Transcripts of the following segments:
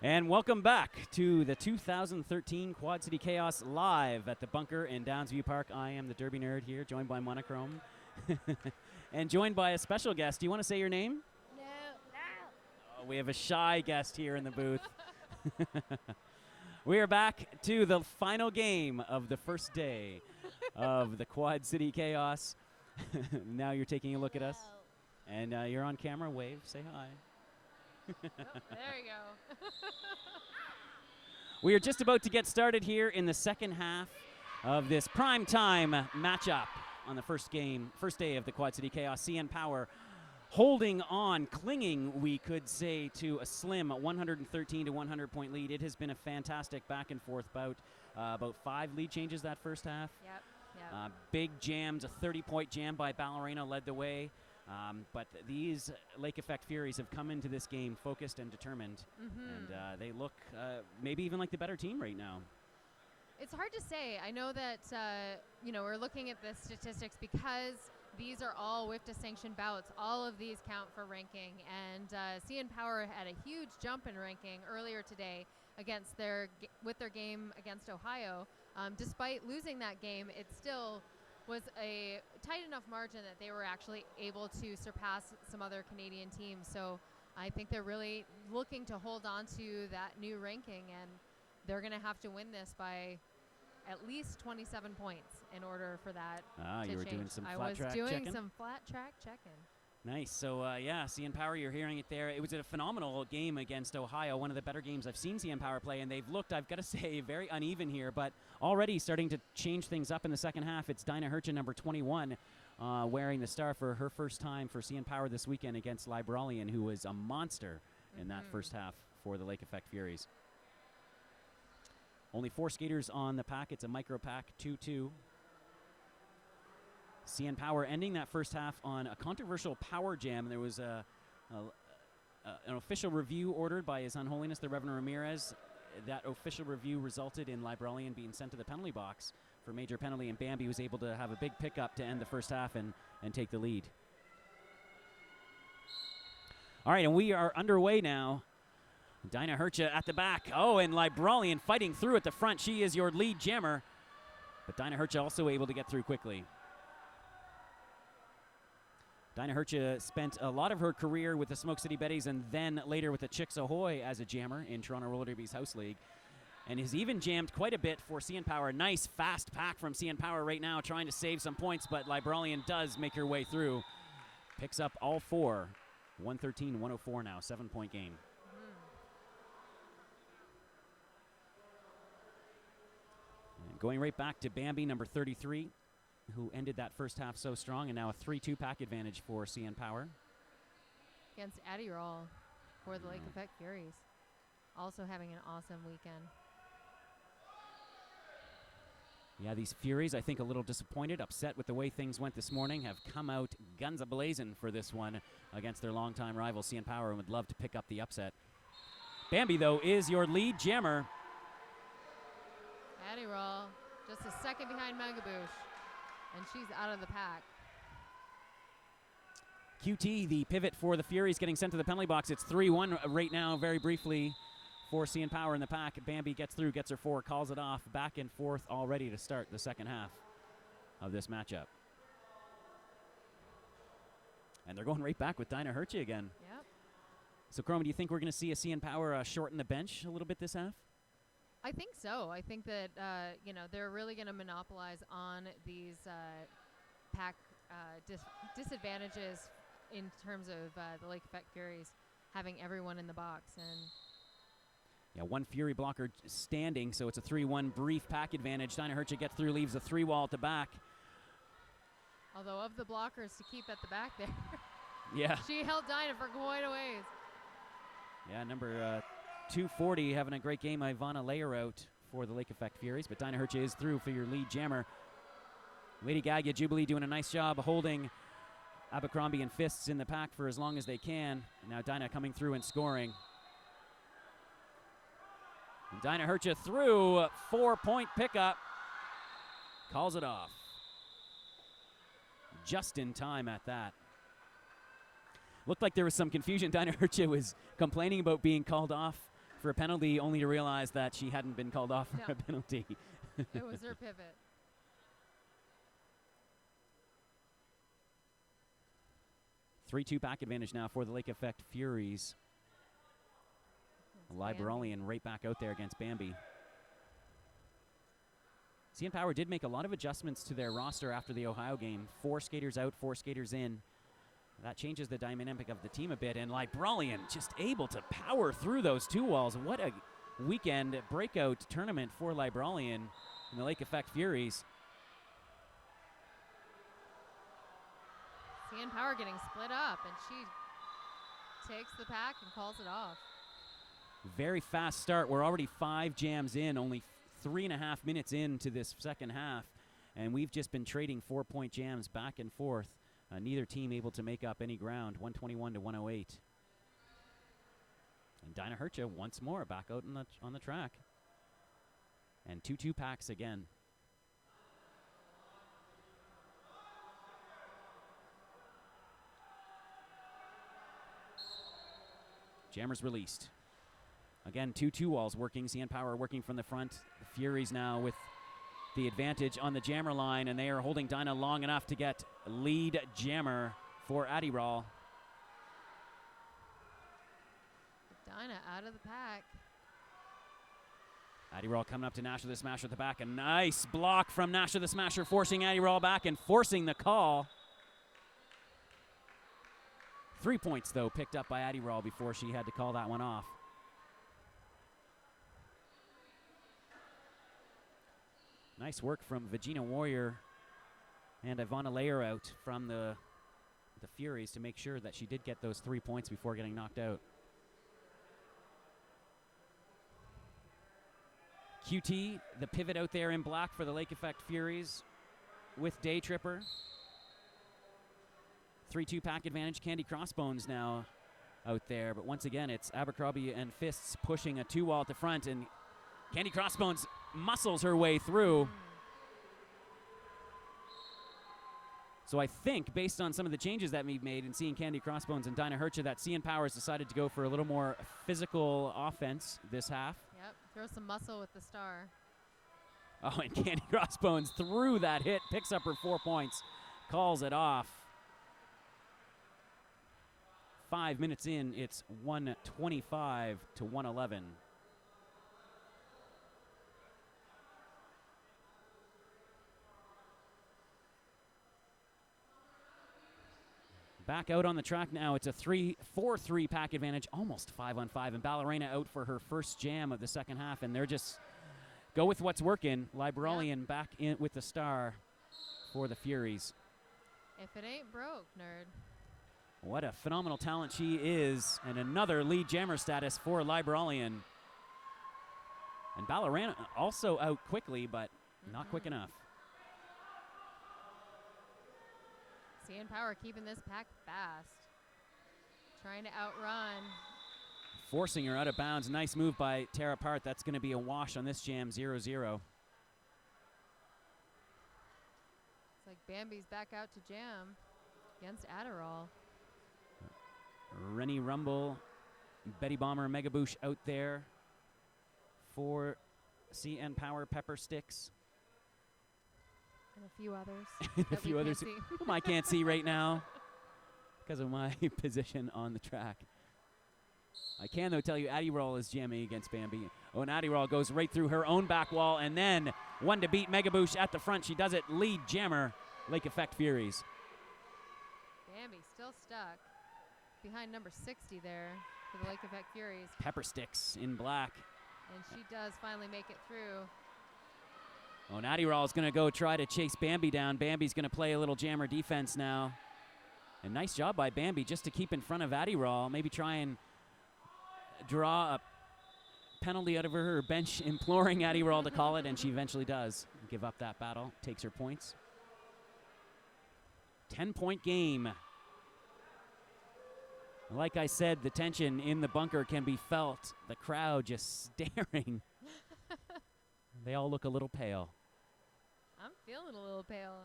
And welcome back to the 2013 Quad City Chaos live at the Bunker in Downsview Park. I am the Derby Nerd here, joined by Monichrome, and joined by a special guest. Do you want to say your name? No. Oh, we have a shy guest here in the booth. We are back to the final game of the first day of the Quad City Chaos. Now you're taking a look at us, and you're on camera. Wave, say hi. Oh, there you go. We are just about to get started here in the second half of this prime time matchup on the first day of the Quad City Chaos. CN Power holding on, clinging, we could say, to a slim 113 to 100 point lead. It has been a fantastic back and forth bout. About 5 lead changes that first half. Yep. Big jams, a 30-point jam by Ballerina led the way. But these Lake Effect Furies have come into this game focused and determined, and they look maybe even like the better team right now. It's hard to say. I know that we're looking at the statistics because these are all WFTDA sanctioned bouts. All of these count for ranking, and CN Power had a huge jump in ranking earlier today against with their game against Ohio. Despite losing that game, it still was a tight enough margin that they were actually able to surpass some other Canadian teams. So I think they're really looking to hold on to that new ranking, and they're going to have to win this by at least 27 points in order for that to you were change. doing some I flat was track doing checking? some flat track checking. Nice. So, CN Power, you're hearing it there. It was a phenomenal game against Ohio, one of the better games I've seen CN Power play, and they've looked, I've got to say, very uneven here, but already starting to change things up in the second half. It's Dinah Hercha, number 21, wearing the star for her first time for CN Power this weekend against Libralian, who was a monster in that first half for the Lake Effect Furies. Only 4 skaters on the pack. It's a micro pack, 2-2. CN Power ending that first half on a controversial power jam. There was an official review ordered by His Unholiness the Reverend Ramirez. That official review resulted in Libralian being sent to the penalty box for major penalty, and Bambi was able to have a big pickup to end the first half and take the lead. All right, and we are underway now. Dinah Hercha at the back. Oh, and Libralian fighting through at the front. She is your lead jammer, but Dinah Hercha also able to get through quickly. Dinah Hercha spent a lot of her career with the Smoke City Betties and then later with the Chicks Ahoy as a jammer in Toronto Roller Derby's House League, and has even jammed quite a bit for CN Power. Nice fast pack from CN Power right now, trying to save some points, but Libralian does make her way through. Picks up all 4. 113-104 now, 7-point game. And going right back to Bambi, number 33. Who ended that first half so strong, and now a 3-2 pack advantage for CN Power. Against Adderall for the Lake Effect Furies. Also having an awesome weekend. Yeah, these Furies, I think a little disappointed, upset with the way things went this morning, have come out guns a-blazing for this one against their longtime rival, CN Power, and would love to pick up the upset. Bambi, though, is your lead jammer. Adderall, just a second behind Bouche. And she's out of the pack. QT, the pivot for the Furies, getting sent to the penalty box. It's 3-1 right now, very briefly, for CN Power in the pack. Bambi gets through, gets her 4, calls it off. Back and forth already to start the second half of this matchup. And they're going right back with Dinah Hercha again. Yep. So, Chrom, do you think we're going to see a CN Power shorten the bench a little bit this half? I think so. I think that they're really going to monopolize on these pack disadvantages in terms of the Lake Effect Furies having everyone in the box. And yeah, 1 Fury blocker standing, so it's a 3-1 brief pack advantage. Dinah Hercha gets through, leaves a 3-wall at the back. Although of the blockers to keep at the back there, yeah, she held Dinah for quite a ways. Yeah, number 240 having a great game. Ivana Layer out for the Lake Effect Furies, but Dinah Hercha is through for your lead jammer. Lady Gaga Jubilee doing a nice job holding Abercrombie and Fists in the pack for as long as they can. And now Dinah coming through and scoring. And Dinah Hercha through, 4-point pickup. Calls it off. Just in time at that. Looked like there was some confusion. Dinah Hercha was complaining about being called off for a penalty, only to realize that she hadn't been called off for a penalty. It was her pivot. Three-two pack advantage now for the Lake Effect Furies. Liberalian right back out there against Bambi. CN Power did make a lot of adjustments to their roster after the Ohio game. 4 skaters out, 4 skaters in. That changes the dynamic of the team a bit, and Liberalian just able to power through those 2 walls. What a weekend breakout tournament for Liberalian and the Lake Effect Furies. CN Power getting split up, and she takes the pack and calls it off. Very fast start. We're already 5 jams in, only 3.5 minutes into this second half, and we've just been trading 4-point jams back and forth. Neither team able to make up any ground, 121 to 108. And Dinah Hercha once more back out on the track. And 2-2 packs again. Jammers released. Again, 2-2 walls working. CN Power working from the front. The Furies now with the advantage on the jammer line, and they are holding Dinah long enough to get lead jammer for Adderall. Dinah out of the pack. Adderall coming up to Nasher the Smasher at the back. A nice block from Nasher the Smasher, forcing Adderall back and forcing the call. 3 points, though, picked up by Adderall before she had to call that one off. Nice work from Vagina Warrior and Ivana Layer out from the Furies to make sure that she did get those 3 points before getting knocked out. QT, the pivot out there in black for the Lake Effect Furies with Day Tripper. 3-2 pack advantage. Candy Crossbones now out there, but once again it's Abercrombie and Fists pushing a 2-wall at the front, and Candy Crossbones muscles her way through. So I think, based on some of the changes that we've made and seeing Candy Crossbones and Dinah Hercha, that CN Power has decided to go for a little more physical offense this half. Yep, throw some muscle with the star. Oh, and Candy Crossbones through that hit, picks up her 4 points, calls it off. 5 minutes in, it's 125 to 111. Back out on the track now. It's a 4-3 pack advantage, almost 5-on-5. And Ballerina out for her first jam of the second half, and they're just go with what's working. Liberalian back in with the star for the Furies. If it ain't broke, nerd. What a phenomenal talent she is, and another lead jammer status for Liberalian. And Ballerina also out quickly, but not quick enough. CN Power keeping this pack fast. Trying to outrun. Forcing her out of bounds. Nice move by Tara Part. That's going to be a wash on this jam, 0-0. It's like Bambi's back out to jam against Adderall. Rennie Rumble, Betty Bomber, Mega Bouche out there for CN Power Pepper Sticks. And a few others. And a few others whom I can't see right now because of my position on the track. I can, though, tell you Adderall is jamming against Bambi. Oh, and Adderall goes right through her own back wall, and then one to beat Mega Bouche at the front. She does it. Lead jammer, Lake Effect Furies. Bambi still stuck behind number 60 there for the Lake Effect Furies. Pepper Sticks in black. And she does finally make it through. Oh, and Adderall is going to go try to chase Bambi down. Bambi's going to play a little jammer defense now. And nice job by Bambi just to keep in front of Adderall. Maybe try and draw a penalty out of her bench, imploring Adderall to call it, and she eventually does. Give up that battle, takes her points. 10-point game. Like I said, the tension in the bunker can be felt. The crowd just staring. They all look a little pale. I'm feeling a little pale.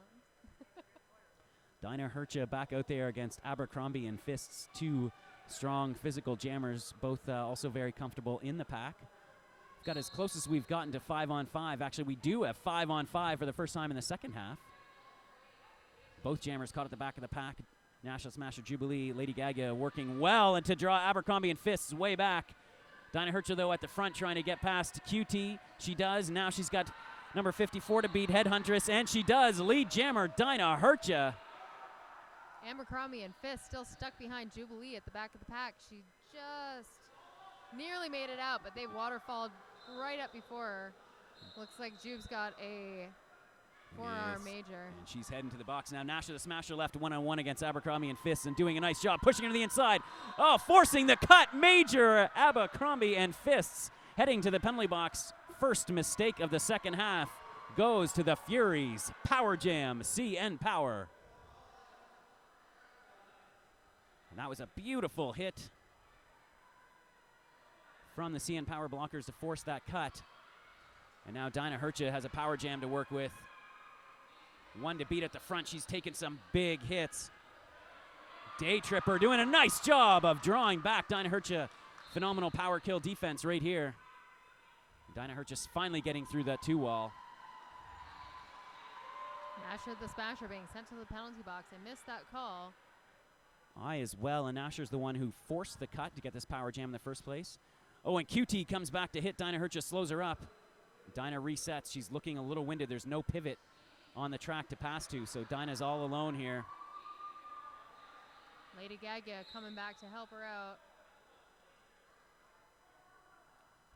Dinah Hercha back out there against Abercrombie and Fists, 2 Strong physical jammers, both also very comfortable in the pack. Got as close as we've gotten to 5-on-5. Actually, we do have 5-on-5 for the first time in the second half. Both jammers caught at the back of the pack. National Smasher Jubilee, Lady Gaga working well and to draw Abercrombie and Fists way back. Dinah Hercher, though, at the front trying to get past QT. She does. Now she's got number 54 to beat, Headhuntress, and she does. Lead jammer Dinah Hercher. Abercrombie and Fist still stuck behind Jubilee at the back of the pack. She just nearly made it out, but they waterfalled right up before her. Looks like Jube's got a forearm major. And she's heading to the box now. Nasha the Smasher left one-on-one against Abercrombie and Fists and doing a nice job pushing her to the inside. Oh, forcing the cut. Major Abercrombie and Fists heading to the penalty box. First mistake of the second half goes to the Furies. Power Jam, CN Power. And that was a beautiful hit from the CN Power blockers to force that cut. And now Dinah Hercher has a power jam to work with. One to beat at the front. She's taken some big hits. Day Tripper doing a nice job of drawing back Dinah Hercher. Phenomenal power kill defense right here. Dinah Hercher finally getting through that 2-wall. Nasher the Smasher being sent to the penalty box. They missed that call. I as well, and Nasher's the one who forced the cut to get this power jam in the first place. Oh, and QT comes back to hit. Dinah Hercher slows her up. Dinah resets. She's looking a little winded. There's no pivot on the track to pass to, so Dinah's all alone here. Lady Gaga coming back to help her out.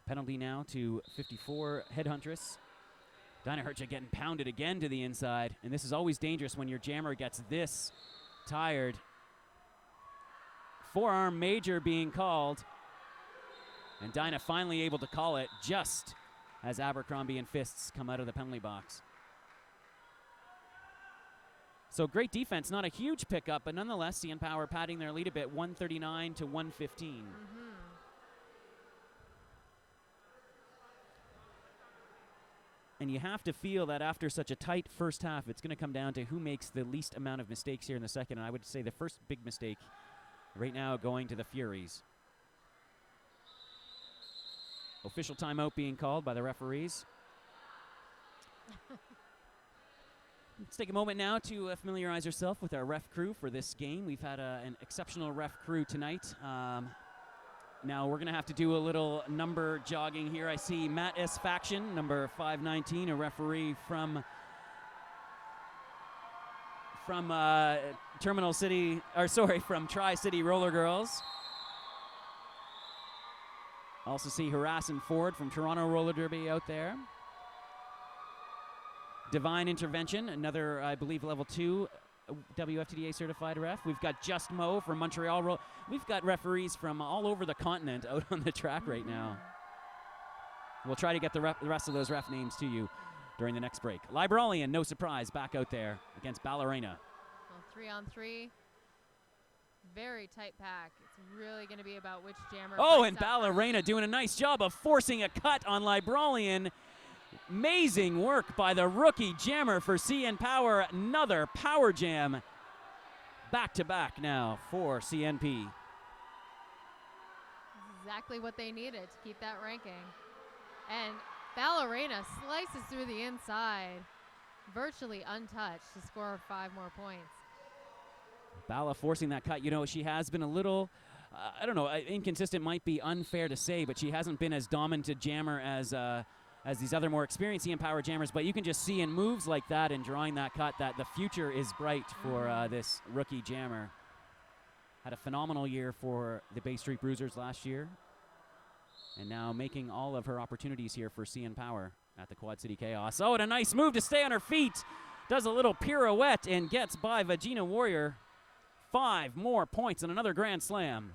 Penalty now to 54, Headhuntress. Dinah Hercher getting pounded again to the inside, and this is always dangerous when your jammer gets this tired. Forearm major being called, and Dinah finally able to call it just as Abercrombie and Fists come out of the penalty box. So great defense, not a huge pickup, but nonetheless, CN Power padding their lead a bit, 139 to 115. And you have to feel that after such a tight first half, it's going to come down to who makes the least amount of mistakes here in the second. And I would say the first big mistake right now going to the Furies. Official timeout being called by the referees. Let's take a moment now to familiarize yourself with our ref crew for this game. We've had an exceptional ref crew tonight. Now we're going to have to do a little number jogging here. I see Matt S. Faction, number 519, a referee from Terminal City, or sorry, from Tri-City Roller Girls. Also see Harrison Ford from Toronto Roller Derby out there. Divine Intervention, another, I believe, level 2 WFTDA certified ref. We've got Just Mo from Montreal. We've got referees from all over the continent out on the track right now. We'll try to get the rest of those ref names to you during the next break. Librolian, no surprise, back out there against Ballerina. Well, 3-on-3. Very tight pack. It's really going to be about which jammer. Oh, and Ballerina doing a nice job of forcing a cut on Librolian. Amazing work by the rookie jammer for CN Power. Another power jam. Back-to-back now for CNP. This is exactly what they needed to keep that ranking. And Ballerina slices through the inside, virtually untouched, to score 5 more points. Balla forcing that cut. You know, she has been a little, I don't know, inconsistent might be unfair to say, but she hasn't been as dominant a jammer as these other more experienced CN Power jammers. But you can just see in moves like that and drawing that cut that the future is bright for this rookie jammer. Had a phenomenal year for the Bay Street Bruisers last year. And now making all of her opportunities here for CN Power at the Quad City Chaos. Oh, and a nice move to stay on her feet. Does a little pirouette and gets by Vagina Warrior. 5 more points and another Grand Slam.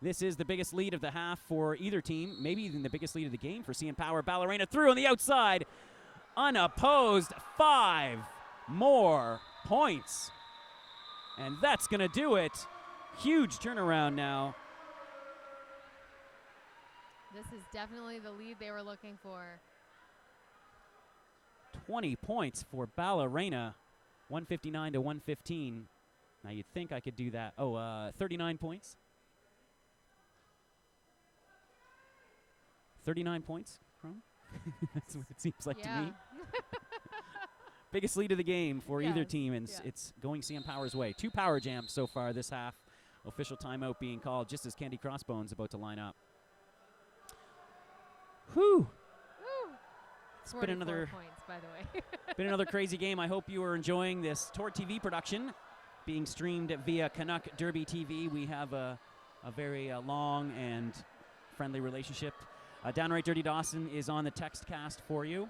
This is the biggest lead of the half for either team, maybe even the biggest lead of the game for CN Power. Ballerina through on the outside, unopposed. 5 more points. And that's going to do it. Huge turnaround now. This is definitely the lead they were looking for. 20 points for Ballerina. 159 to 115. Now you'd think I could do that. 39 points. 39 points, Chrom? That's what it seems like to me. Biggest lead of the game for either team, and it's going CN Power's way. 2 power jams so far this half. Official timeout being called just as Candy Crossbones about to line up. Whew. It's been another points, by the way. been another crazy game. I hope you are enjoying this TORD TV production being streamed via Cannuck Derby TV. We have a very long and friendly relationship. Downright Dirty Dawson is on the Txtcast for you.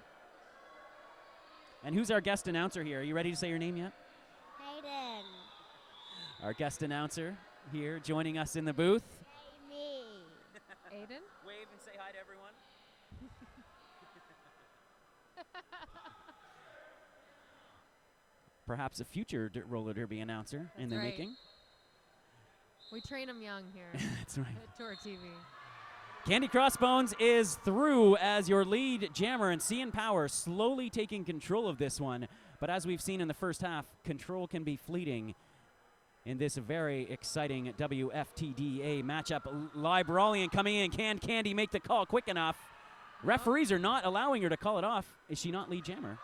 And who's our guest announcer here? Are you ready to say your name yet? Hayden. Our guest announcer here joining us in the booth. Hey, me. Aiden? Wave and say hi to everyone. Perhaps a future roller derby announcer in the making. We train them young here. That's right. At TORD TV. Candy Crossbones is through as your lead jammer, and CN Power slowly taking control of this one. But as we've seen in the first half, control can be fleeting in this very exciting WFTDA matchup. Libralian coming in. Can Candy make the call quick enough? Referees are not allowing her to call it off. Is she not lead jammer?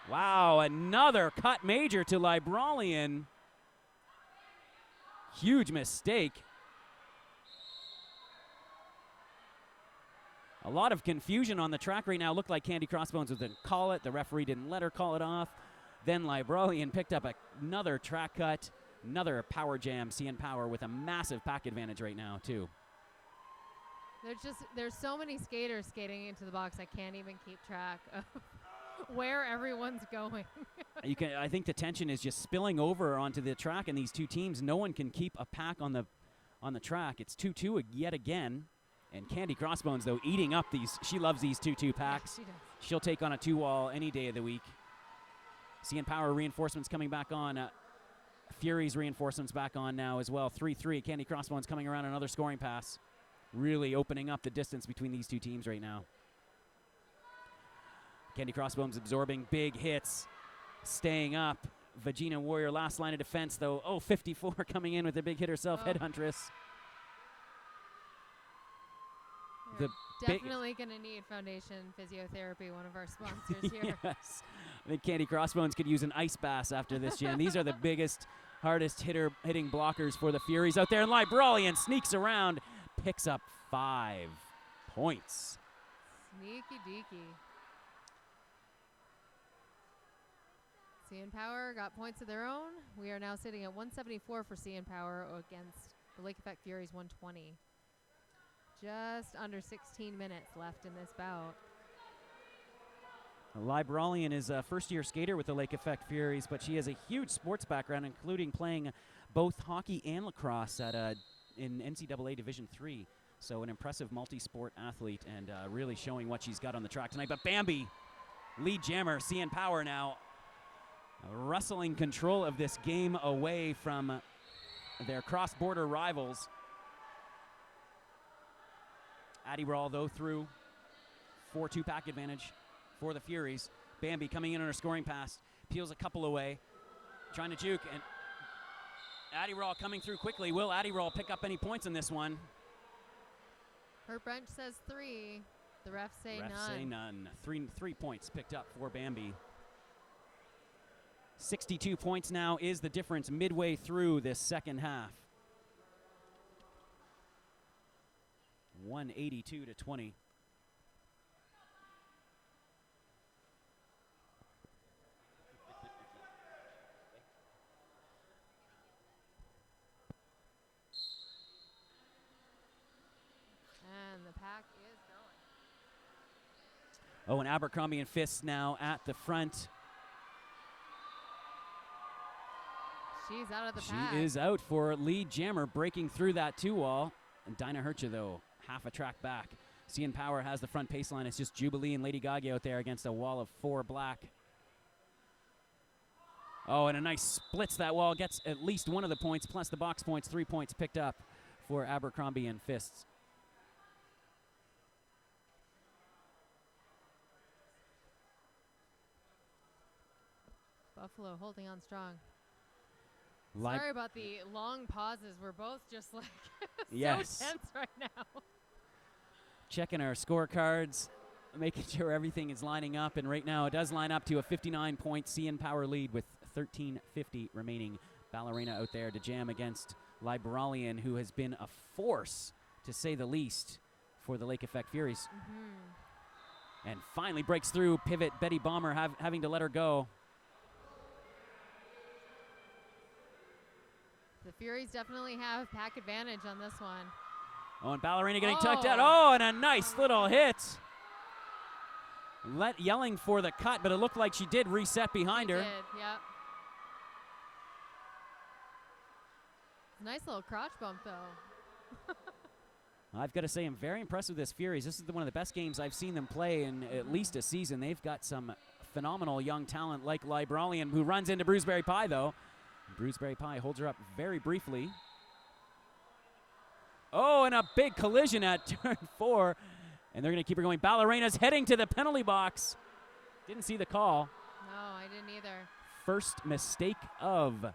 Wow, another cut major to Libralian. Huge mistake. A lot of confusion on the track right now. Looked like Candy Crossbones was going to call it. The referee didn't let her call it off. Then Libralian picked up another track cut, another power jam. CN Power with a massive pack advantage right now, too. There's so many skaters skating into the box, I can't even keep track of where everyone's going. I think the tension is just spilling over onto the track, and these two teams, no one can keep a pack on the track. It's 2-2 yet again. And Candy Crossbones, though, eating up these. She loves these 2-2 packs. Yeah, she does. She'll take on a 2-wall any day of the week. CN Power reinforcements coming back on. Furies reinforcements back on now as well. 3-3. Candy Crossbones coming around another scoring pass. Really opening up the distance between these two teams right now. Candy Crossbones absorbing big hits. Staying up. Vagina Warrior last line of defense, though. 54 coming in with a big hit herself. Headhuntress. We're definitely going to need Foundation Physiotherapy, one of our sponsors here. Yes. I think Candy Crossbones could use an ice bath after this jam. These are the biggest, hardest hitting blockers for the Furies out there. And Libralian sneaks around, picks up 5 points. Sneaky deaky. CN Power got points of their own. We are now sitting at 174 for CN Power against the Lake Effect Furies 120. Just under 16 minutes left in this bout. Libralian is a first-year skater with the Lake Effect Furies, but she has a huge sports background, including playing both hockey and lacrosse in NCAA Division III. So an impressive multi-sport athlete and really showing what she's got on the track tonight. But Bambi, lead jammer, CN Power now wrestling control of this game away from their cross-border rivals. Adderall, though, through 4-2 pack advantage for the Furies. Bambi coming in on her scoring pass. Peels a couple away. Trying to juke. And Adderall coming through quickly. Will Adderall pick up any points in this one? Her bench says 3. The refs say none. Refs say none. 3 points picked up for Bambi. 62 points now is the difference midway through this second half. 182 to 20. And the pack is going. Oh, and Abercrombie and Fists now at the front. She's out of the pack. She is out for lead jammer, breaking through that 2-wall. And Dinah Hercha, though, half a track back. CN Power has the front pace line. It's just Jubilee and Lady Gaga out there against a wall of 4 black. Oh, and a nice splits that wall. Gets at least one of the points, plus the box points. 3 points picked up for Abercrombie and Fists. Buffalo holding on strong. Li- Sorry about the long pauses. We're both just like Yes. so tense right now. Checking our scorecards, making sure everything is lining up, and right now it does line up to a 59-point CN Power lead with 13:50 remaining. Ballerina out there to jam against Liberalian, who has been a force, to say the least, for the Lake Effect Furies. And finally breaks through, pivot, Betty Bomber having to let her go. The Furies definitely have pack advantage on this one. Oh, and Ballerina getting tucked out. Oh, and a nice little hit. Yelling for the cut, but it looked like she did reset behind her. Did, yep. Nice little crotch bump, though. I've got to say, I'm very impressed with this Furies. This is one of the best games I've seen them play in at least a season. They've got some phenomenal young talent like Liberalian, who runs into Bruceberry Pie, though. Bruceberry Pie holds her up very briefly. Oh, and a big collision at turn 4. And they're going to keep her going. Ballerina's heading to the penalty box. Didn't see the call. No, I didn't either. First mistake of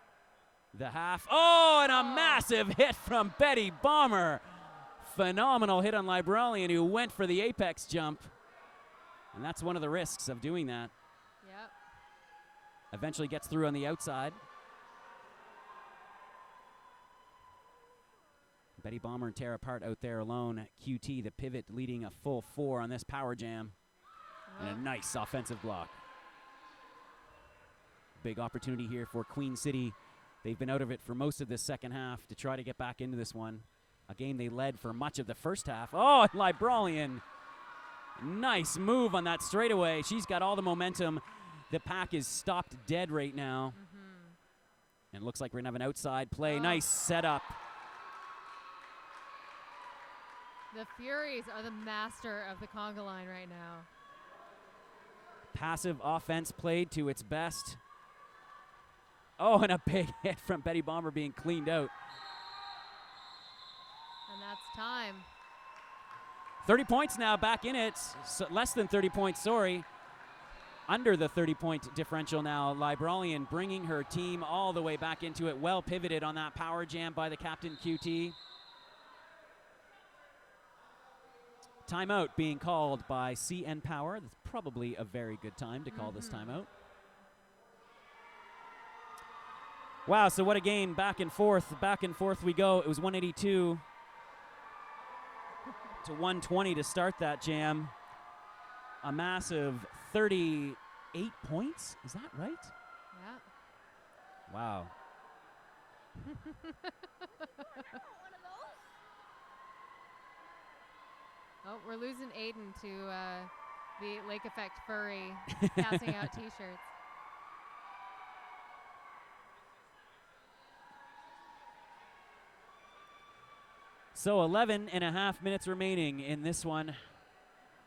the half. Oh, and a massive hit from Betty Bomber. Phenomenal hit on Liberalian, who went for the apex jump. And that's one of the risks of doing that. Yep. Eventually gets through on the outside. Betty Bomber and tear apart out there alone. QT, the pivot, leading a full 4 on this power jam. And a nice offensive block. Big opportunity here for Queen City. They've been out of it for most of this second half to try to get back into this one. A game they led for much of the first half. Oh, Liberalian. Nice move on that straightaway. She's got all the momentum. The pack is stopped dead right now. And it looks like we're going to have an outside play. Nice setup. The Furies are the master of the conga line right now. Passive offense played to its best. Oh, and a big hit from Betty Bomber being cleaned out. And that's time. 30 points now back in it. So less than 30 points, sorry. Under the 30-point differential now. Liberalian bringing her team all the way back into it. Well pivoted on that power jam by the captain, QT. Timeout being called by CN Power. That's probably a very good time to call this timeout. Wow, so what a game. Back and forth we go. It was 182 to 120 to start that jam. A massive 38 points. Is that right? Yeah. Wow. Oh, we're losing Aiden to the Lake Effect Furry passing out T-shirts. So 11 and a half minutes remaining in this one.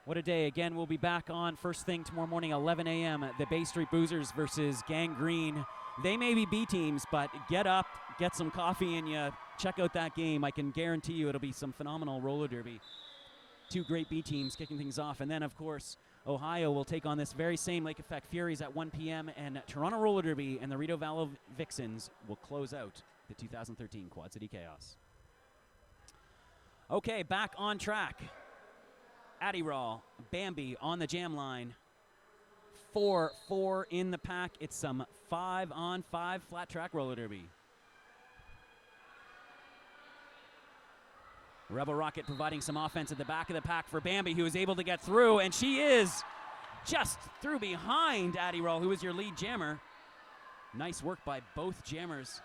What a day. Again, we'll be back on first thing tomorrow morning, 11 a.m. The Bay Street Boozers versus Gang Green. They may be B teams, but get up, get some coffee in you, check out that game. I can guarantee you it'll be some phenomenal roller derby. Two great B teams kicking things off. And then, of course, Ohio will take on this very same Lake Effect Furies at 1 p.m. And Toronto Roller Derby and the Rideau Valley Vixens will close out the 2013 Quad City Chaos. Okay, back on track. Adderall, Bambi on the jam line. 4-4 in the pack. It's some 5-on-5 flat track roller derby. Rebel Rocket providing some offense at the back of the pack for Bambi, who is able to get through, and she is just through behind Adderall, who is your lead jammer. Nice work by both jammers.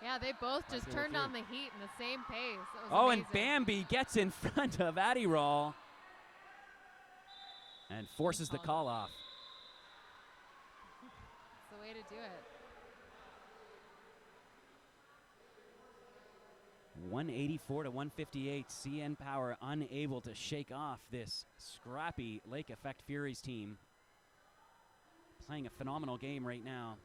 Yeah, they both just turned on the heat in the same pace. It was oh, amazing. And Bambi gets in front of Adderall and forces the call off. That's the way to do it. 184 to 158. CN Power unable to shake off this scrappy Lake Effect Furies team. Playing a phenomenal game right now.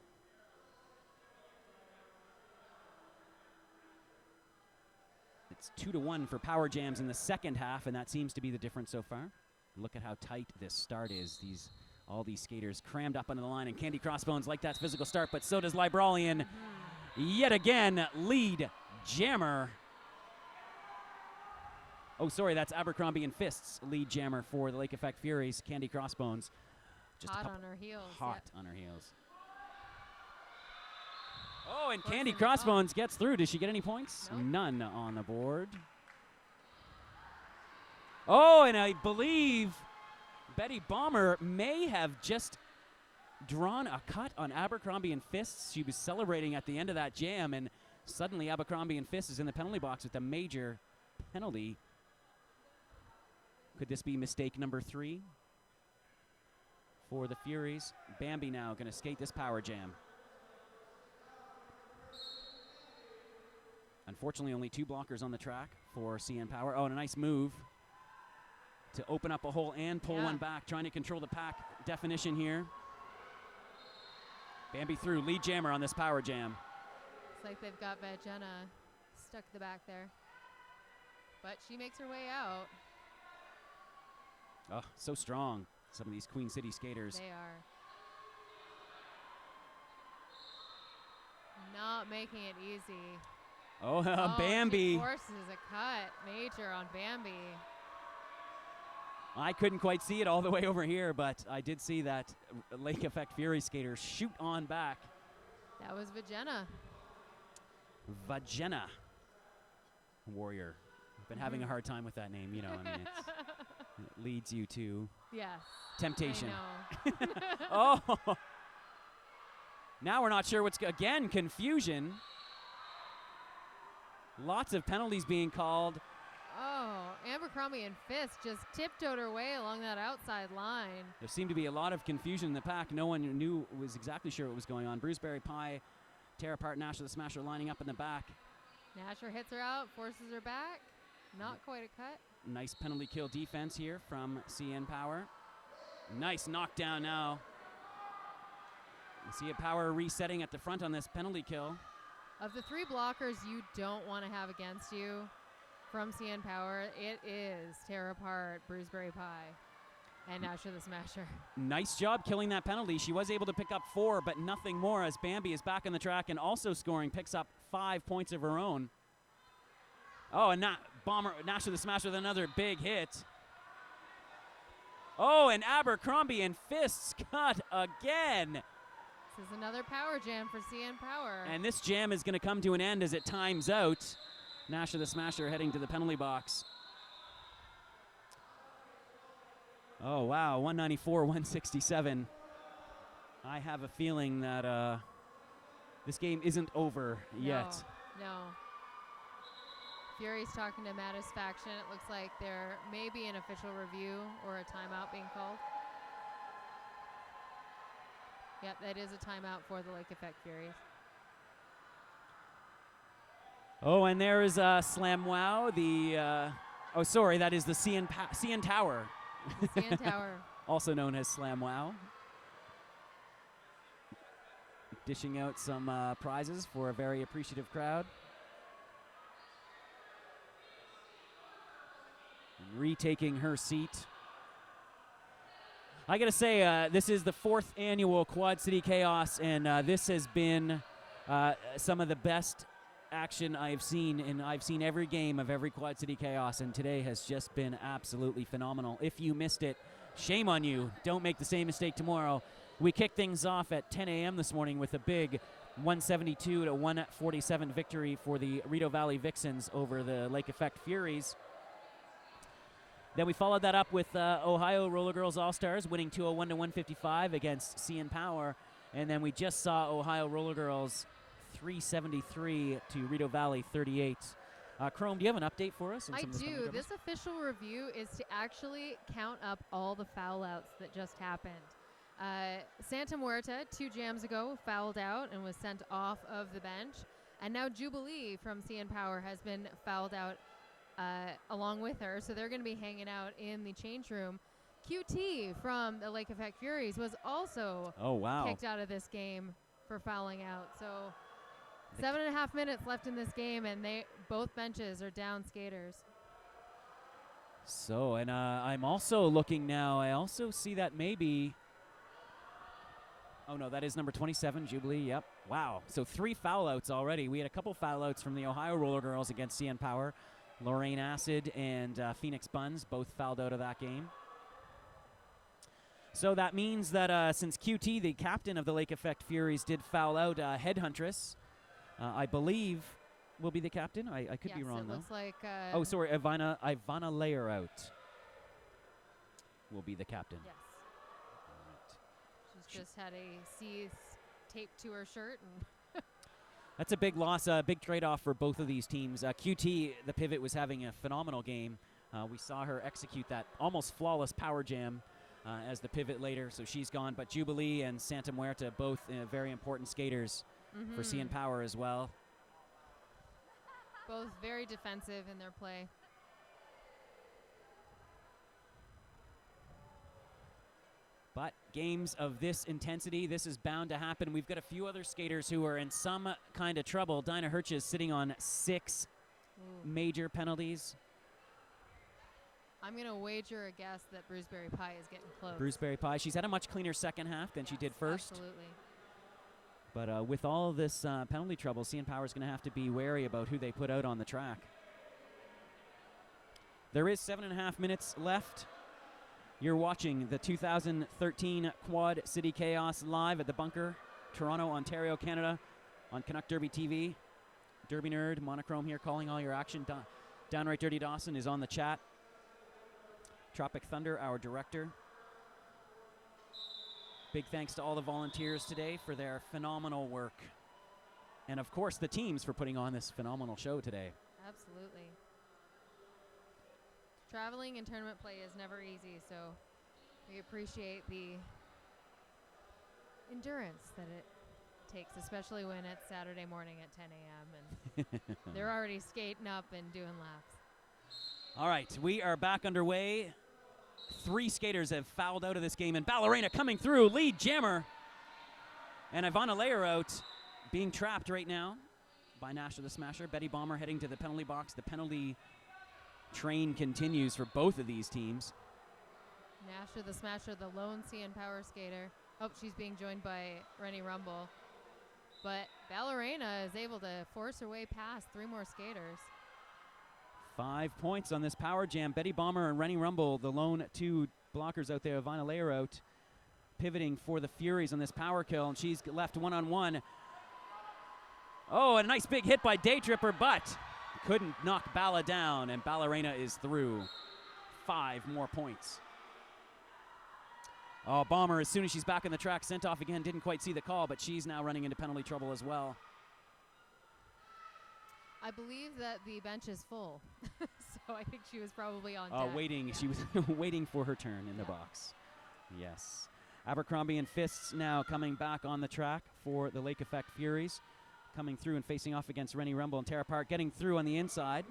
It's 2-1 for Power Jams in the second half, and that seems to be the difference so far. Look at how tight this start is. These All these skaters crammed up onto the line, and Candy Crossbones like that physical start, but so does Libralian. Yet again, lead jammer. Oh, sorry, that's Abercrombie and Fists lead jammer for the Lake Effect Furies. Candy Crossbones. Just Hot on her heels. Hot Yep. on her heels. Oh, and Candy Crossbones gets through. Does she get any points? Nope. None on the board. Oh, and I believe Betty Bomber may have just drawn a cut on Abercrombie and Fists. She was celebrating at the end of that jam, and suddenly Abercrombie and Fists is in the penalty box with a major penalty. Could this be mistake number 3 for the Furies? Bambi now going to skate this power jam. Unfortunately, only 2 blockers on the track for CN Power. Oh, and a nice move to open up a hole and pull one back, trying to control the pack definition here. Bambi through, lead jammer on this power jam. Looks like they've got Vagena stuck to the back there. But she makes her way out. Oh, so strong, some of these Queen City skaters. They are. Not making it easy. Oh, Oh, Bambi. She forces a cut. Major on Bambi. I couldn't quite see it all the way over here, but I did see that Lake Effect Fury skater shoot on back. That was Vagena. Vagena Warrior. I've been having a hard time with that name, you know. I mean, it leads you to Yes. temptation. I know. Oh. Now we're not sure what's again confusion. Lots of penalties being called. Oh, Abercrombie and Fist just tiptoed her way along that outside line. There seemed to be a lot of confusion in the pack. No one was exactly sure what was going on. Bruceberry Pie tear apart Nasher the Smasher lining up in the back. Nasher hits her out, forces her back. Not quite a cut. Nice penalty kill defense here from CN Power. Nice knockdown now. CN Power resetting at the front on this penalty kill. Of the 3 blockers you don't want to have against you from CN Power, it is tear apart Bruceberry Pie and Nasher the Smasher. Nice job killing that penalty. She was able to pick up 4, but nothing more as Bambi is back on the track and also scoring, picks up 5 points of her own. Oh, and Nasher the Smasher with another big hit. Oh, and Abercrombie and Fists cut again. This is another power jam for CN Power. And this jam is going to come to an end as it times out. Nasher the Smasher heading to the penalty box. Oh, wow, 194, 167. I have a feeling that this game isn't over yet. No. Fury's talking to Matisfaction. It looks like there may be an official review or a timeout being called. Yep, that is a timeout for the Lake Effect Furies. Oh, and there is Slam Wow. Oh, sorry, that is the CN Tower. The CN Tower. Also known as Slam Wow. Dishing out some prizes for a very appreciative crowd. And retaking her seat. I gotta say, this is the 4th annual Quad City Chaos, and this has been some of the best action I've seen, and I've seen every game of every Quad City Chaos, and today has just been absolutely phenomenal. If you missed it, shame on you. Don't make the same mistake tomorrow. We kicked things off at 10 a.m. this morning with a big 172 to 147 victory for the Rideau Valley Vixens over the Lake Effect Furies. Then we followed that up with Ohio Roller Girls All-Stars winning 201 to 155 against CN Power, and then we just saw Ohio Roller Girls 373 to Rideau Valley 38. Chrom, do you have an update for us? I do. This official review is to actually count up all the foul outs that just happened. Santa Muerta 2 jams ago fouled out and was sent off of the bench, and now Jubilee from CN Power has been fouled out along with her, so they're going to be hanging out in the change room. QT from the Lake Effect Furies was also kicked out of this game for fouling out. So 7.5 minutes left in this game, and both benches are down skaters. So, and I'm also looking now. I also see that maybe Oh, no, that is number 27, Jubilee. Yep. Wow. So 3 foul outs already. We had a couple foul outs from the Ohio Roller Girls against CN Power. Lorraine Acid and Phoenix Buns both fouled out of that game. So that means that since QT, the captain of the Lake Effect Furies, did foul out Headhuntress, I believe will be the captain. I could be wrong, it though. looks like... oh, sorry, Ivana Layer out will be the captain. Yes. She's just had a C taped to her shirt. And That's a big loss, a big trade-off for both of these teams. QT, the pivot, was having a phenomenal game. We saw her execute that almost flawless power jam as the pivot later, so she's gone. But Jubilee and Santa Muerta, both very important skaters for CN Power as well. Both very defensive in their play. But games of this intensity, this is bound to happen. We've got a few other skaters who are in some kind of trouble. Dinah Hirsch is sitting on 6 major penalties. I'm going to wager a guess that Bruceberry Pie is getting close. Bruceberry Pie, she's had a much cleaner second half than she did first. Absolutely. But with all this penalty trouble, CN Power is going to have to be wary about who they put out on the track. There is 7.5 minutes left. You're watching the 2013 Quad City Chaos live at the Bunker, Toronto, Ontario, Canada, on Cannuck Derby TV. Derby Nerd, Monichrome here calling all your action. Downright Dirty Dawson is on the chat. Tropic Thunder, our director. Big thanks to all the volunteers today for their phenomenal work. And of course the teams for putting on this phenomenal show today. Absolutely. Traveling and tournament play is never easy, so we appreciate the endurance that it takes, especially when it's Saturday morning at 10 a.m. and they're already skating up and doing laps. All right, we are back underway. 3 skaters have fouled out of this game, and Ballerina coming through, lead jammer. And Ivana Layer out, being trapped right now by Nasher the Smasher. Betty Bomber heading to the penalty box. The penalty train continues for both of these teams. Nasher the Smasher, the lone CN Power skater. Oh, she's being joined by Rennie Rumble. But Ballerina is able to force her way past 3 more skaters. 5 points on this power jam. Betty Bomber and Rennie Rumble, the lone 2 blockers out there. Ivana Layer out, pivoting for the Furies on this power kill, and she's left one-on-one. Oh, and a nice big hit by Day Tripper, but couldn't knock Balla down, and Ballerina is through. 5 more points. Oh, Bomber, as soon as she's back on the track, sent off again, didn't quite see the call, but she's now running into penalty trouble as well. I believe that the bench is full, so I think she was probably on Oh, deck. waiting. Yeah. She was waiting for her turn in the box. Yes. Abercrombie and Fists now coming back on the track for the Lake Effect Furies. Coming through and facing off against Rennie Rumble and Tara Park, getting through on the inside.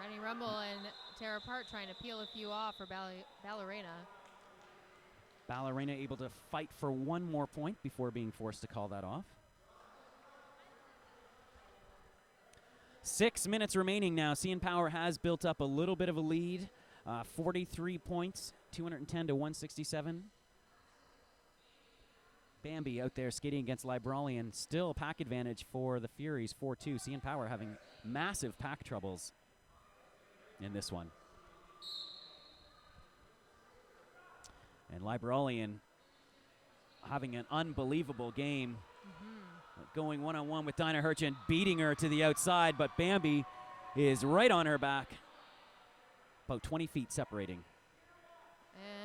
Rennie Rumble and Tara Part trying to peel a few off for Ballerina. Ballerina able to fight for 1 more point before being forced to call that off. 6 minutes remaining now. CN Power has built up a little bit of a lead. 43 points, 210 to 167. Bambi out there skating against Libralian. Still pack advantage for the Furies, 4-2. CN Power having massive pack troubles in this one. And Libralian having an unbelievable game. Going one-on-one with Dinah Hirsch and beating her to the outside, but Bambi is right on her back. About 20 feet separating.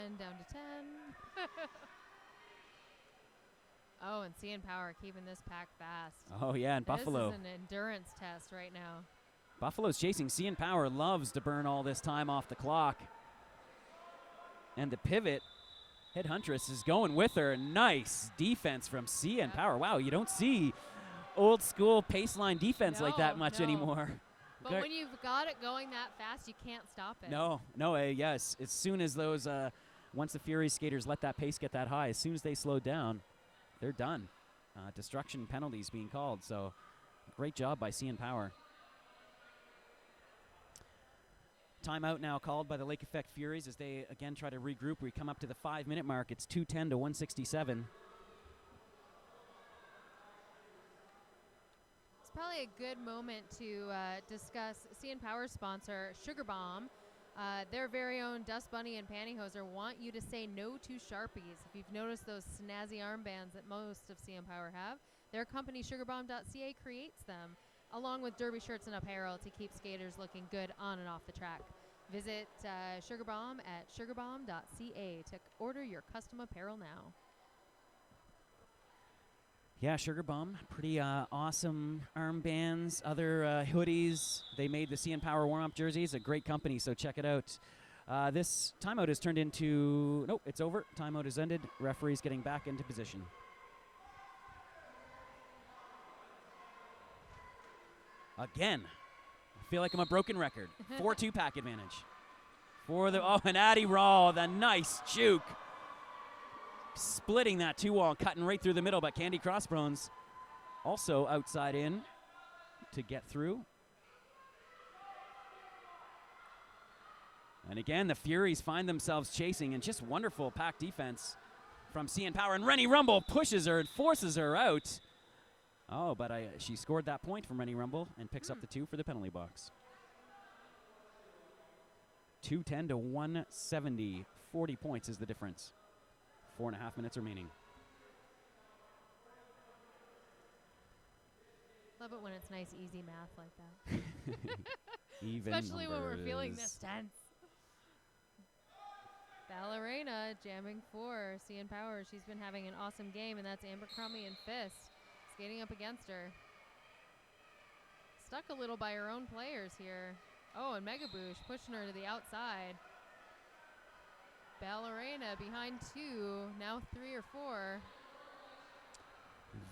And down to 10. Oh, and CN Power keeping this pack fast. Oh, yeah, and Buffalo. This is an endurance test right now. Buffalo's chasing. CN Power loves to burn all this time off the clock. And the pivot, Headhuntress is going with her. Nice defense from CN Power. Wow, you don't see old school pace line defense like that much anymore. But when you've got it going that fast, you can't stop it. No, yes. As soon as those, once the Fury skaters let that pace get that high, as soon as they slow down, they're done. Destruction penalties being called, so great job by CN Power. Timeout now called by the Lake Effect Furies as they again try to regroup. We come up to the 5-minute mark. It's 2:10 to 167. It's probably a good moment to discuss CN Power sponsor Sugar Bomb. Their very own Dust Bunny and Pantyhoser want you to say no to Sharpies. If you've noticed those snazzy armbands that most of CN Power have, their company sugarbomb.ca creates them, along with derby shirts and apparel to keep skaters looking good on and off the track. Visit Sugar Bomb at sugarbomb.ca to order your custom apparel now. Yeah, Sugar Bomb, pretty awesome armbands, other hoodies. They made the CN Power warm-up jerseys, a great company, so check it out. This timeout has turned into, nope, it's over. Timeout has ended. Referee's getting back into position. Again, I feel like I'm a broken record. 4-2 pack advantage. For the, oh, an Addy Raw, the nice juke. Splitting that 2-wall, cutting right through the middle, but Candy Crossbones also outside in to get through. And again, the Furies find themselves chasing, and just wonderful pack defense from CN Power. And Rennie Rumble pushes her and forces her out. Oh, but she scored that point from Rennie Rumble and picks up the 2 for the penalty box. 210 to 170. 40 points is the difference. 4.5 minutes remaining. Love it when it's nice, easy math like that. Even especially when we're feeling numbers. this tense. Ballerina jamming for CN Power. She's been having an awesome game, and that's Abercrombie and Fist skating up against her. Stuck a little by her own players here. Oh, and Mega Bouche pushing her to the outside. Ballerina behind 2, now 3 or 4.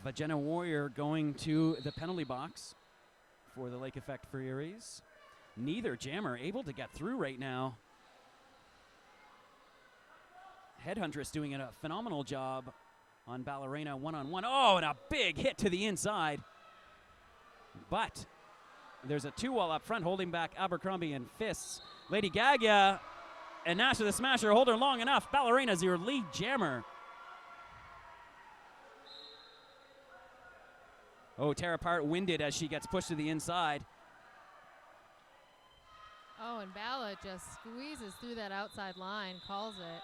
Vagina Warrior going to the penalty box for the Lake Effect Furies. Neither jammer able to get through right now. Headhuntress doing a phenomenal job on Ballerina one-on-one. Oh, and a big hit to the inside. But there's a 2-wall up front holding back Abercrombie and Fists. Lady Gaga and Nash the Smasher hold her long enough. Ballerina's your lead jammer. Oh, tear apart, winded as she gets pushed to the inside. Oh, and Balla just squeezes through that outside line, calls it.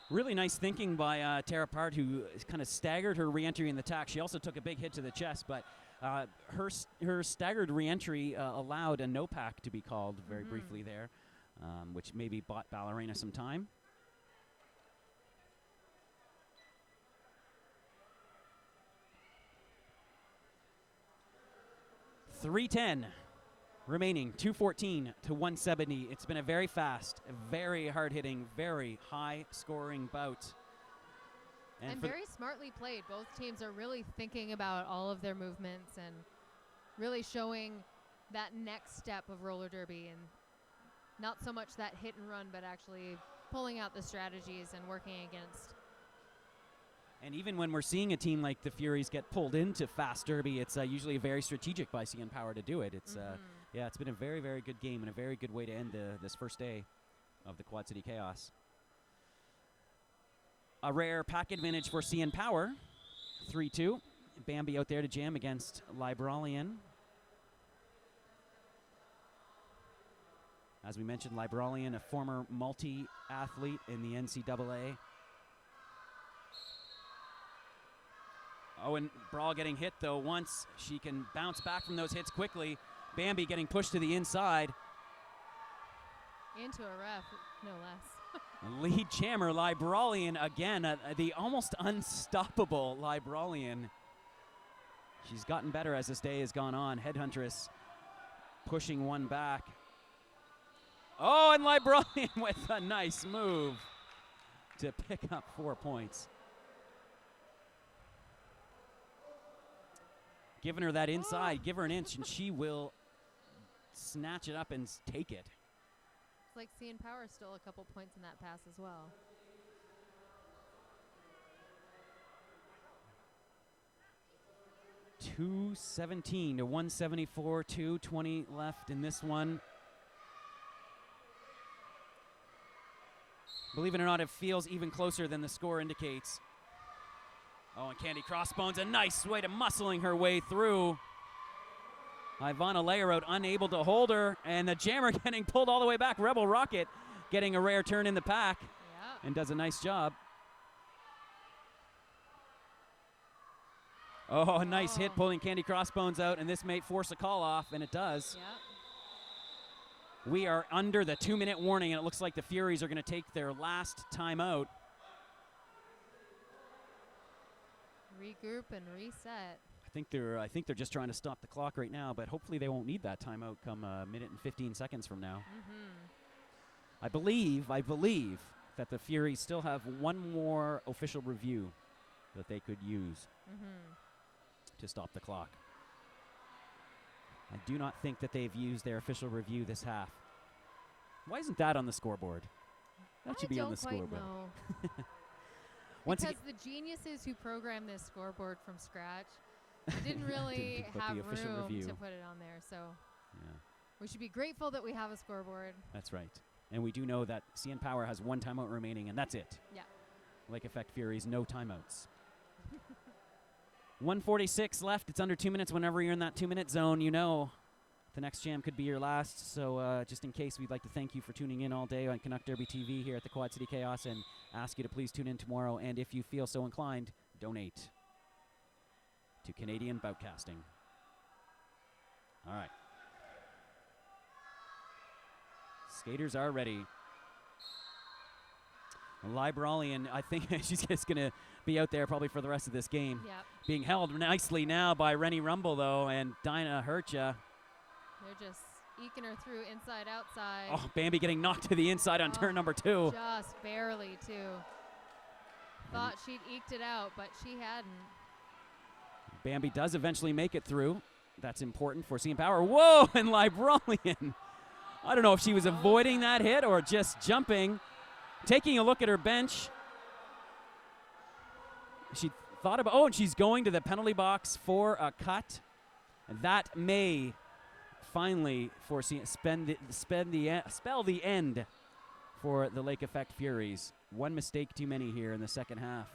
Really nice thinking by Tara Part, who kind of staggered her re-entry in the tack. She also took a big hit to the chest, but her staggered re-entry allowed a no pack to be called very briefly there, which maybe bought Ballerina some time. .310 remaining, 214 to 170. It's been a very fast, very hard-hitting, very high-scoring bout. And very smartly played. Both teams are really thinking about all of their movements and really showing that next step of roller derby, and not so much that hit and run, but actually pulling out the strategies and working against. And even when we're seeing a team like the Furies get pulled into fast derby, it's usually very strategic by CN Power to do it. It's yeah, it's been a very, very good game and a very good way to end this first day of the Quad City Chaos. A rare pack advantage for CN Power, 3-2. Bambi out there to jam against Libralian. As we mentioned, Libralian, a former multi-athlete in the NCAA. Oh, and Brawl getting hit, though. Once she can bounce back from those hits quickly. Bambi getting pushed to the inside. Into a ref, no less. Lead jammer, Libralian, again, the almost unstoppable Libralian. She's gotten better as this day has gone on. Headhuntress pushing one back. Oh, and Libralian with a nice move to pick up 4 points. Giving her that inside, give her an inch, and she will snatch it up and take it. It's like CN Power stole a couple points in that pass as well. .217 to 174, 2:20 left in this one. Believe it or not, it feels even closer than the score indicates. Oh, and Candy Crossbones, a nice way to muscling her way through. Ivana Layer unable to hold her, and the jammer getting pulled all the way back. Rebel Rocket getting a rare turn in the pack and does a nice job. Oh, a nice hit pulling Candy Crossbones out, and this may force a call off, and it does. We are under the 2-minute warning, and it looks like the Furies are going to take their last timeout. Regroup and reset. I think they're just trying to stop the clock right now, but hopefully they won't need that timeout come a minute and 15 seconds from now. I believe that the Furies still have one more official review that they could use to stop the clock. I do not think that they've used their official review this half. Why isn't that on the scoreboard? That should be on the scoreboard. Because the geniuses who programmed this scoreboard from scratch didn't really have room to put it on there. So we should be grateful that we have a scoreboard. That's right. And we do know that CN Power has one timeout remaining, and that's it. Yeah. Lake Effect Furies, no timeouts. 1:46 left. It's under 2 minutes. Whenever you're in that 2-minute zone, you know the next jam could be your last. So just in case, we'd like to thank you for tuning in all day on Canuck Derby TV here at the Quad City Chaos, and ask you to please tune in tomorrow. And if you feel so inclined, donate to Canadian Boutcasting. All right. Skaters are ready. Libralian, I think she's just going to be out there probably for the rest of this game. Yep. Being held nicely now by Rennie Rumble, though, and Dinah Hurcha. They're just eking her through inside, outside. Oh, Bambi getting knocked to the inside on turn number 2. Just barely, too. Thought she'd eked it out, but she hadn't. Bambi does eventually make it through. That's important for CN Power. Whoa, and Libralian. I don't know if she was avoiding that hit or just jumping. Taking a look at her bench. She thought about, and she's going to the penalty box for a cut. That may finally spell the end for the Lake Effect Furies. One mistake too many here in the second half.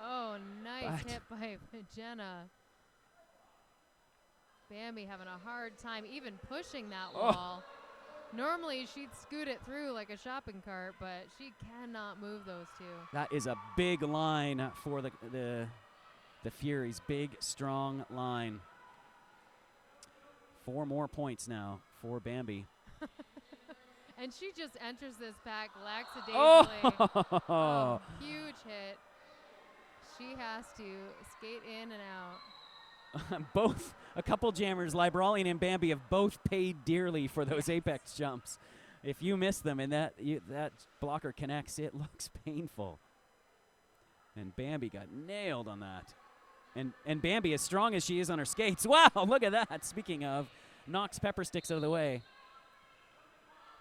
Oh, nice hit by Jenna. Bambi having a hard time even pushing that wall. Normally, she'd scoot it through like a shopping cart, but she cannot move those two. That is a big line for the Furies. Big, strong line. 4 more points now for Bambi. And she just enters this pack lackadaisically. Oh, huge hit. She has to skate in and out. A couple jammers, Libralian and Bambi, have both paid dearly for those apex jumps. If you miss them and that blocker connects, it looks painful. And Bambi got nailed on that. And Bambi, as strong as she is on her skates, wow, look at that. Speaking of, knocks Pepper Sticks out of the way.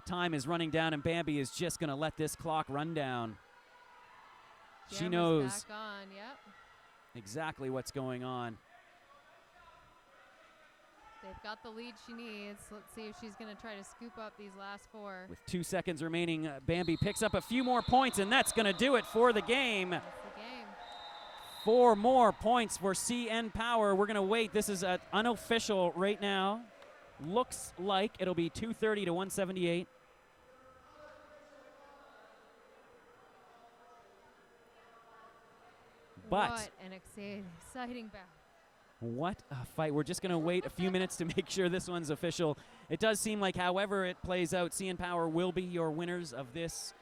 Time is running down, and Bambi is just going to let this clock run down. Jammer's she knows back on, yep. exactly what's going on. They've got the lead she needs. Let's see if she's going to try to scoop up these last 4. With 2 seconds remaining, Bambi picks up a few more points, and that's going to do it for the game. That's the game. 4 more points for CN Power. We're going to wait. This is unofficial right now. Looks like it'll be 230 to 178. But what an exciting bout. What a fight. We're just going to wait a few minutes to make sure this one's official. It does seem like, however it plays out, CN Power will be your winners of this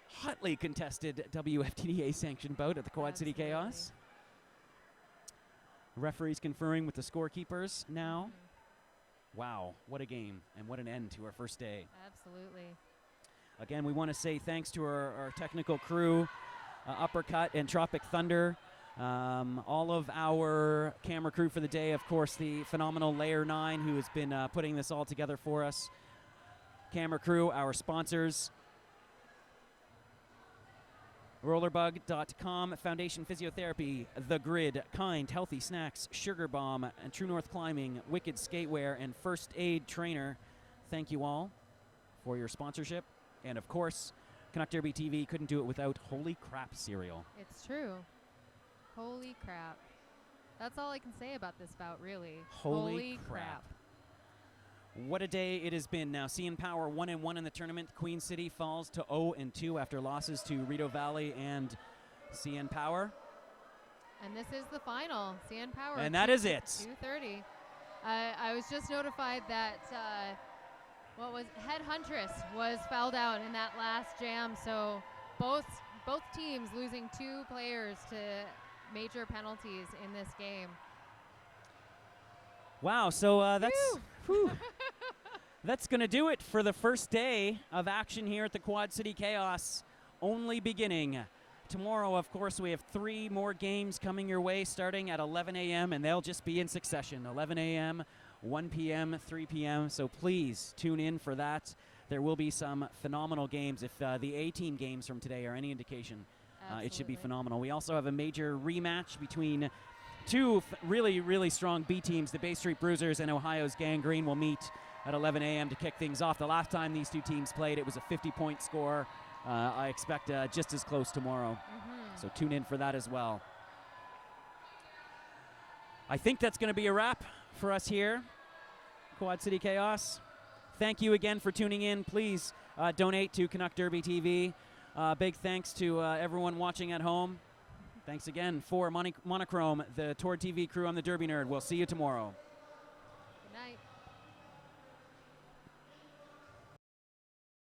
hotly contested WFTDA sanctioned bout at the Quad City Chaos. Referees conferring with the scorekeepers now. Wow, what a game and what an end to our first day. Absolutely. Again, we want to say thanks to our technical crew, Upperher Cut and Tropic Thunder. All of our camera crew for the day, of course, the phenomenal Layer 9 who has been putting this all together for us. Camera crew, our sponsors, Rollerbug.com, Foundation Physiotherapy, The Grid, Kind, Healthy Snacks, Sugar Bomb, and True North Climbing, Wicked Skatewear, and First Aid Trainer. Thank you all for your sponsorship. And, of course, Canuck Derby TV couldn't do it without Holy Crap cereal. It's true. Holy crap. That's all I can say about this bout, really. Holy crap. What a day it has been. Now, CN Power 1-1 in the tournament. Queen City falls to 0-2 after losses to Rideau Valley and CN Power. And this is the final. CN Power. And that is it. 2:30. I was just notified that Head Huntress was fouled out in that last jam. So both teams losing 2 players to major penalties in this game. Wow, so that's going to do it for the first day of action here at the Quad City Chaos, only beginning. Tomorrow, of course, we have 3 more games coming your way starting at 11 a.m., and they'll just be in succession, 11 a.m., 1 p.m., 3 p.m., so please tune in for that. There will be some phenomenal games. If the A-team games from today are any indication, it should be phenomenal. We also have a major rematch between 2 really, really strong B teams. The Bay Street Bruisers and Ohio's Gangrene will meet at 11 a.m. to kick things off. The last time these 2 teams played, it was a 50-point score. I expect just as close tomorrow. So tune in for that as well. I think that's going to be a wrap for us here, Quad City Chaos. Thank you again for tuning in. Please donate to Canuck Derby TV. Big thanks to everyone watching at home. Thanks again for Monichrome, the TORD TV crew. I'm the Derby Nerd. We'll see you tomorrow.